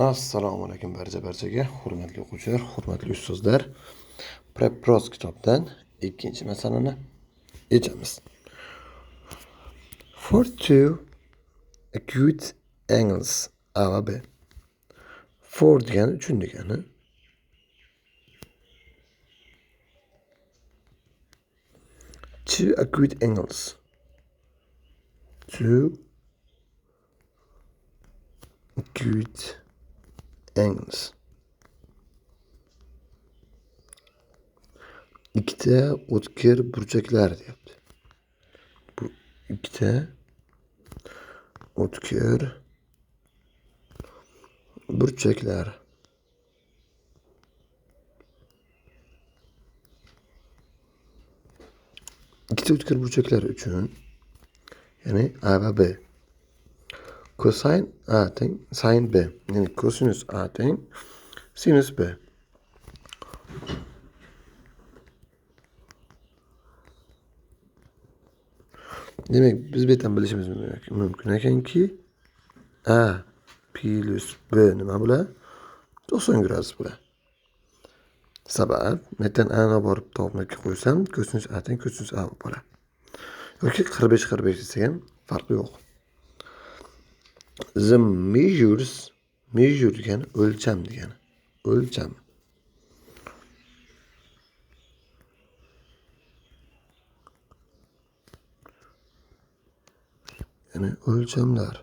Assalomu alaykum barchaga, hurmatli o'quvchilar, hurmatli ustozlar. Prepros kitobdan ikkinchi masalani yechamiz. For two acute angles A va B. For degani uchun degani. Two acute angles. Two acute angles. Ikkita o'tkir burchaklar deyapti. Bu ikkita o'tkir burchaklar. Ikkita o'tkir burchaklar uchun, ya'ni A va B. Cosine A teng sin B. Yani kosinus A teng sinus B. Demek biz bu yerdan bilishimiz mumkin ekanki A plus B nima bo'ladi? 90 gradus bo'ladi. Sabab, metan A'ni borib topmakka qo'ysam, kosinus A teng kosinus A bo'lib qoladi. Yoki 45 desa ham farqi yo'q. The measure degani o'lcham degani. O'lcham. Yani o'lchamlar.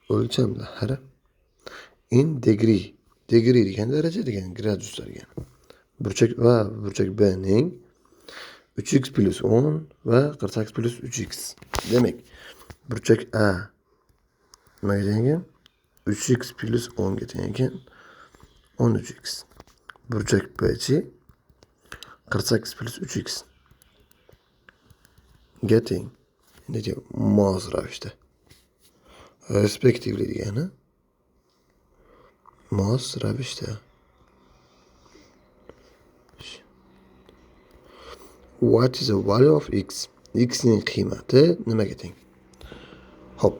O'lchamlar. In degree. Degree degani daraja degani, graduslar degani. Burchak va burchak B ning 3x plus 10 va 48 plus 3x. Demek burchak A nimaga teng ekan? 3x plus 10 ga teng ekan 13x. Burchak B-chi 48 plus 3x ga teng. Nega mos ravishda. Respectively degani mos ravishda. What is the value of x? X ning qiymati nimaga teng? Hop.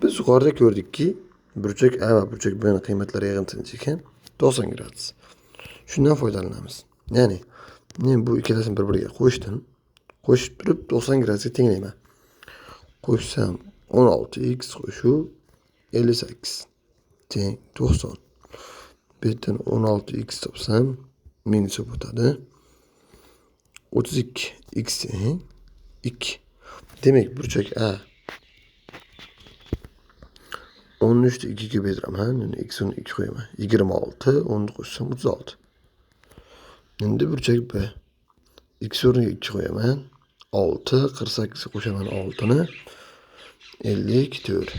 Biz yuqorida ko'rdikki, burchak A va burchak B ning qiymatlari yig'intishi ekan 90 gradus. Shundan foydalanamiz. Ya'ni, men bu ikkalasini bir-biriga qo'shdim. Qo'shib turib 90 gradusga tenglayman. Qo'shsam 16x qo'shuv 58 teng 90. Bu yerdan 16x topsam minus o'tadi. 32 x teng 2. Demek burchak A 13'te 2'ga bediraman. Yani x o'rniga 2 qo'yaman. 26, 10'ni qo'shsam 36. Endi burchak B. X o'rniga 2 qo'yaman. 6, 48 ga qo'shaman 6'ni. 54.